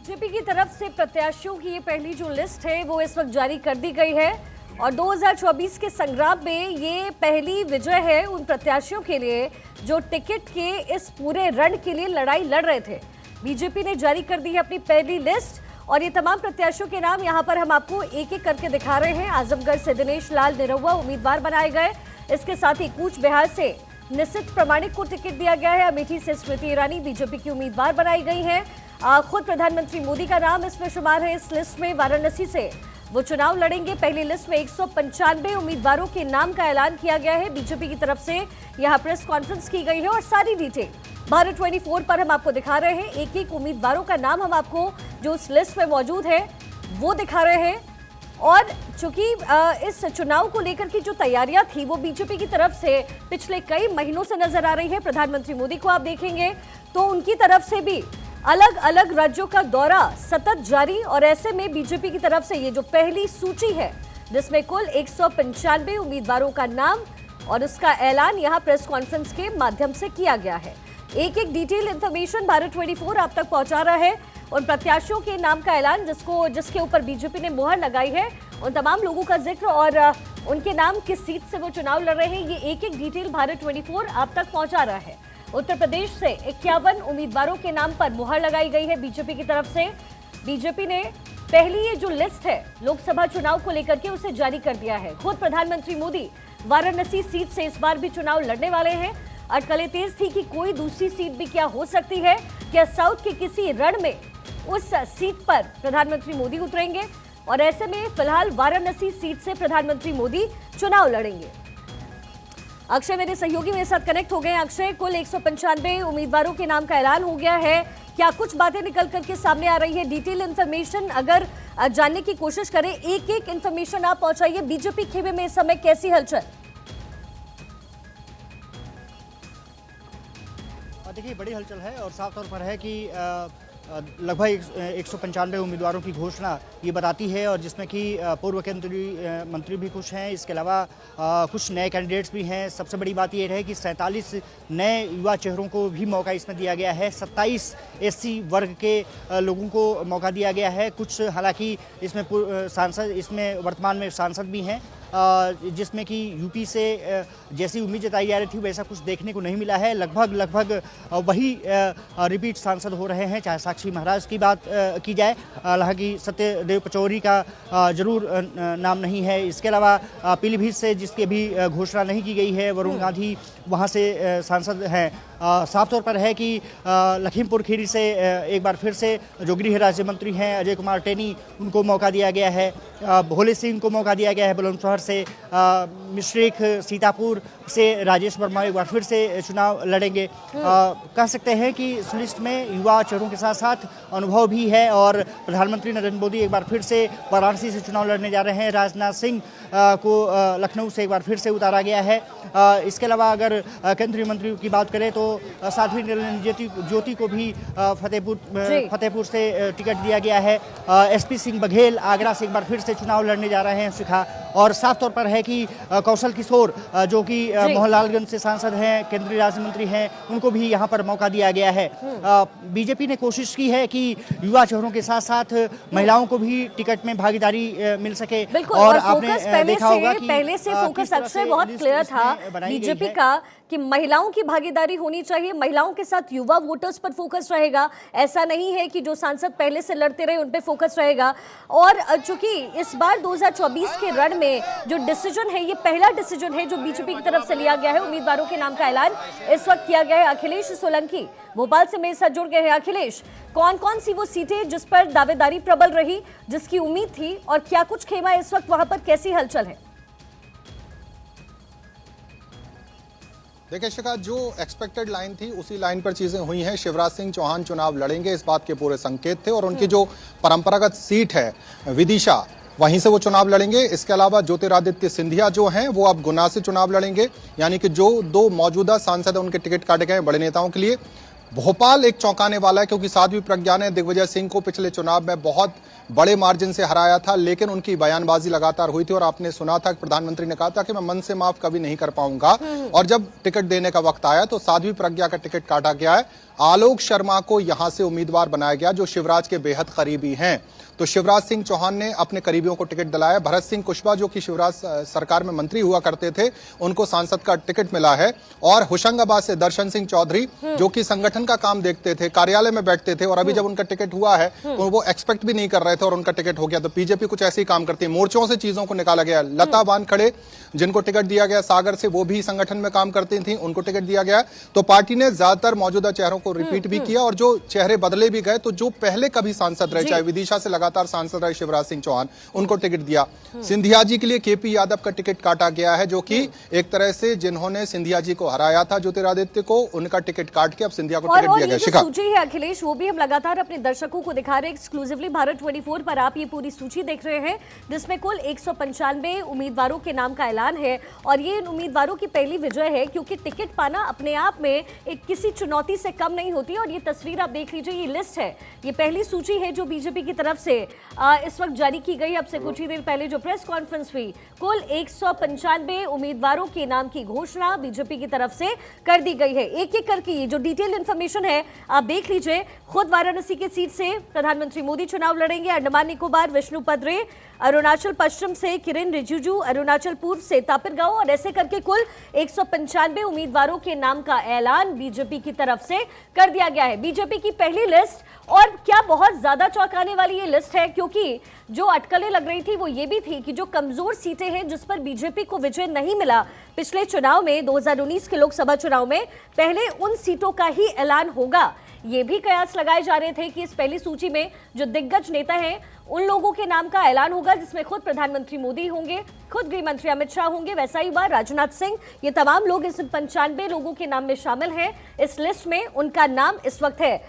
BJP की तरफ से प्रत्याशियों की ये पहली जो लिस्ट है वो इस वक्त जारी कर दी गई है और 2024 के संग्राम में ये पहली विजय है उन प्रत्याशियों के लिए जो टिकट के इस पूरे रण के लिए लड़ाई लड़ रहे थे। बीजेपी ने जारी कर दी है अपनी पहली लिस्ट और ये तमाम प्रत्याशियों के नाम यहाँ पर हम आपको एक एक करके दिखा रहे हैं। आजमगढ़ से दिनेश लाल निरहुआ उम्मीदवार बनाए गए। इसके साथ ही कूच बिहार से निशित प्रमाणिक को टिकट दिया गया है। अमेठी से स्मृति ईरानी बीजेपी की उम्मीदवार बनाई गई है। खुद प्रधानमंत्री मोदी का नाम इसमें शुमार है इस लिस्ट में। वाराणसी से वो चुनाव लड़ेंगे। पहली लिस्ट में 195 उम्मीदवारों के नाम का ऐलान किया गया है। बीजेपी की तरफ से यहां प्रेस कॉन्फ्रेंस की गई है और सारी डिटेल भारत 24 पर हम आपको दिखा रहे हैं। एक एक उम्मीदवारों का नाम हम आपको जो उस लिस्ट में मौजूद है वो दिखा रहे हैं। और चूंकि इस चुनाव को लेकर की जो तैयारियां थी वो बीजेपी की तरफ से पिछले कई महीनों से नजर आ रही है। प्रधानमंत्री मोदी को आप देखेंगे तो उनकी तरफ से भी अलग अलग राज्यों का दौरा सतत जारी और ऐसे में बीजेपी की तरफ से ये जो पहली सूची है जिसमें कुल 195 उम्मीदवारों का नाम और उसका ऐलान यहां प्रेस कॉन्फ्रेंस के माध्यम से किया गया है। एक एक डिटेल इंफॉर्मेशन भारत 24 आप तक पहुंचा रहा है। उन प्रत्याशियों के नाम का ऐलान जिसके ऊपर बीजेपी ने मुहर लगाई है उन तमाम लोगों का जिक्र और उनके नाम किस सीट से वो चुनाव लड़ रहे हैं ये एक एक डिटेल भारत 24 आप तक पहुंचा रहा है। उत्तर प्रदेश से 51 उम्मीदवारों के नाम पर मुहर लगाई गई है बीजेपी की तरफ से। बीजेपी ने पहली ये जो लिस्ट है लोकसभा चुनाव को लेकर के उसे जारी कर दिया है। खुद प्रधानमंत्री मोदी वाराणसी सीट से इस बार भी चुनाव लड़ने वाले हैं। अटकलें तेज थी कि कोई दूसरी सीट भी क्या हो सकती है, क्या साउथ के किसी रण में उस सीट पर प्रधानमंत्री मोदी उतरेंगे और ऐसे में फिलहाल वाराणसी सीट से प्रधानमंत्री मोदी चुनाव लड़ेंगे। अक्षय मेरे सहयोगी मेरे साथ कनेक्ट हो गए। अक्षय, कुल 195 उम्मीदवारों के नाम का ऐलान हो गया है। क्या कुछ बातें निकल करके सामने आ रही है? डिटेल इन्फॉर्मेशन अगर जानने की कोशिश करें, एक एक इन्फॉर्मेशन आप पहुंचाइए। बीजेपी खेमे में इस समय कैसी हलचल? देखिए, बड़ी हलचल है और साफ तौर पर है कि लगभग 195 उम्मीदवारों की घोषणा ये बताती है और जिसमें कि पूर्व केंद्रीय मंत्री भी कुछ हैं, इसके अलावा कुछ नए कैंडिडेट्स भी हैं। सबसे बड़ी बात ये है कि 47 नए युवा चेहरों को भी मौका इसमें दिया गया है। 27 एससी वर्ग के लोगों को मौका दिया गया है। कुछ हालांकि इसमें सांसद इसमें वर्तमान में सांसद भी हैं जिसमें कि यूपी से जैसी उम्मीद जताई जा रही थी वैसा कुछ देखने को नहीं मिला है। लगभग वही रिपीट सांसद हो रहे हैं, चाहे साक्षी महाराज की बात की जाए। हालांकि सत्यदेव पचौरी का जरूर नाम नहीं है। इसके अलावा पीलीभीत से जिसकी भी घोषणा नहीं की गई है, वरुण गांधी वहाँ से सांसद हैं। साफ तौर पर है कि लखीमपुर खीरी से एक बार फिर से जो गृह राज्य मंत्री हैं अजय कुमार टेनी, उनको मौका दिया गया है। भोले सिंह को मौका दिया गया है बुलंदशहर से। मिश्रिख सीतापुर से राजेश वर्मा एक बार फिर से चुनाव लड़ेंगे। कह सकते हैं कि इस लिस्ट में युवा चेहरों के साथ साथ अनुभव भी है और प्रधानमंत्री नरेंद्र मोदी एक बार फिर से वाराणसी से चुनाव लड़ने जा रहे हैं। राजनाथ सिंह को लखनऊ से एक बार फिर से उतारा गया है। इसके अलावा अगर केंद्रीय मंत्री की बात करें तो साध्वी निरंजन ज्योति को भी फतेहपुर से टिकट दिया गया है। एसपी सिंह बघेल आगरा से एक बार फिर से चुनाव लड़ने जा रहे हैं शिखा। और साफ तौर पर है कि कौशल किशोर जो कि मोहनलालगंज से सांसद हैं, केंद्रीय राज्य मंत्री हैं, उनको भी यहाँ पर मौका दिया गया है। बीजेपी ने कोशिश की है कि युवा चेहरों के साथ साथ महिलाओं को भी टिकट में भागीदारी मिल सके। और आपने देखा होगा कि पहले से फोकस अक्षय बहुत क्लियर था बीजेपी का कि महिलाओं की भागीदारी होनी चाहिए, महिलाओं के साथ युवा वोटर्स पर फोकस रहेगा। ऐसा नहीं है कि जो सांसद पहले से लड़ते रहे उन पे फोकस रहेगा। और चूंकि इस बार 2024 के रण में जो डिसीजन है ये पहला डिसीजन है जो बीजेपी की तरफ से लिया गया है। उम्मीदवारों के नाम का ऐलान इस वक्त किया गया है। अखिलेश सोलंकी भोपाल से मेरे साथ जुड़ गए हैं। अखिलेश, कौन कौन सी वो सीटें जिस पर दावेदारी प्रबल रही, जिसकी उम्मीद थी, और क्या कुछ खेमा इस वक्त वहां पर, कैसी हलचल है? देखिए शिखा, जो एक्सपेक्टेड लाइन थी उसी लाइन पर चीजें हुई हैं। शिवराज सिंह चौहान चुनाव लड़ेंगे इस बात के पूरे संकेत थे और उनकी जो परंपरागत सीट है विदिशा, वहीं से वो चुनाव लड़ेंगे। इसके अलावा ज्योतिरादित्य सिंधिया जो हैं वो अब गुना से चुनाव लड़ेंगे, यानी कि जो दो मौजूदा सांसद हैं उनके टिकट काटे गए बड़े नेताओं के लिए। भोपाल एक चौंकाने वाला है क्योंकि साध्वी प्रज्ञा ने दिग्विजय सिंह को पिछले चुनाव में बहुत बड़े मार्जिन से हराया था, लेकिन उनकी बयानबाजी लगातार हुई थी और आपने सुना था कि प्रधानमंत्री ने कहा था कि मैं मन से माफ कभी नहीं कर पाऊंगा। और जब टिकट देने का वक्त आया तो साध्वी प्रज्ञा का टिकट काटा गया है। आलोक शर्मा को यहां से उम्मीदवार बनाया गया, जो शिवराज के बेहद करीबी हैं। तो शिवराज सिंह चौहान ने अपने करीबियों को टिकट दिलाया। भरत सिंह कुशवाहा, जो कि शिवराज सरकार में मंत्री हुआ करते थे, उनको सांसद का टिकट मिला है। और होशंगाबाद से दर्शन सिंह चौधरी, जो कि संगठन का काम देखते थे, कार्यालय में बैठते थे, और अभी जब उनका टिकट हुआ है तो वो एक्सपेक्ट भी नहीं कर रहे थे और उनका टिकट हो गया। तो बीजेपी कुछ ऐसे ही काम करती है, मोर्चों से चीजों को निकाला गया। लता वानखड़े, जिनको टिकट दिया गया सागर से, वो भी संगठन में काम करती थी, उनको टिकट दिया गया। तो पार्टी ने ज्यादातर मौजूदा चेहरों को रिपीट भी किया और जो चेहरे बदले भी गए, तो जो पहले कभी सांसद रहे, चाहे विदिशा से लगातार सांसद रहे शिवराज सिंह चौहान, उनको टिकट दिया। सिंधिया जी के लिए केपी यादव का टिकट काटा गया है, जो कि एक तरह से जिन्होंने सिंधिया जी को हराया था ज्योतिरादित्य को, उनका टिकट काट के अब सिंधिया को टिकट दिया गया। शिखा, सूची है अखिलेश, वो भी हम लगातार अपने दर्शकों को दिखा रहे हैं एक्सक्लूसिवली भारत 24 पर। आप ये पूरी सूची देख रहे हैं जिसमें कुल 195 उम्मीदवारों के नाम का ऐलान है और ये इन उम्मीदवारों की पहली विजय है, क्योंकि टिकट पाना अपने आप में एक किसी चुनौती से कम नहीं होती। और ये तस्वीर आप देख लीजिए, ये लिस्ट है, ये पहली सूची है जो बीजेपी की तरफ से इस वक्त जारी की गई। अब से कुछ ही देर पहले जो प्रेस कॉन्फ्रेंस हुई, कुल 195 उम्मीदवारों के नाम की घोषणा बीजेपी की तरफ से कर दी गई है। एक एक करके ये जो डिटेल इंफॉर्मेशन है आप देख लीजिए। खुद वाराणसी की सीट से प्रधानमंत्री मोदी चुनाव लड़ेंगे। अंडमान निकोबार विष्णुपद रे, अरुणाचल पश्चिम से किरेन रिजिजू, अरुणाचल पूर्व से तापिर गाओ, और ऐसे करके कुल 195 उम्मीदवारों के नाम का ऐलान बीजेपी की तरफ से कर दिया गया है। बीजेपी की पहली लिस्ट, और क्या बहुत ज्यादा चौंकाने वाली ये लिस्ट है, क्योंकि जो अटकलें लग रही थी वो ये भी थी कि जो कमजोर सीटें हैं जिस पर बीजेपी को विजय नहीं मिला पिछले चुनाव में, 2019 के लोकसभा चुनाव में, पहले उन सीटों का ही ऐलान होगा। ये भी कयास लगाए जा रहे थे कि इस पहली सूची में जो दिग्गज नेता हैं उन लोगों के नाम का ऐलान होगा, जिसमें खुद प्रधानमंत्री मोदी होंगे, खुद गृह मंत्री अमित शाह होंगे, वैसा ही हुआ राजनाथ सिंह। ये तमाम लोग इस 95 लोगों के नाम में शामिल हैं। इस लिस्ट में उनका नाम इस वक्त है।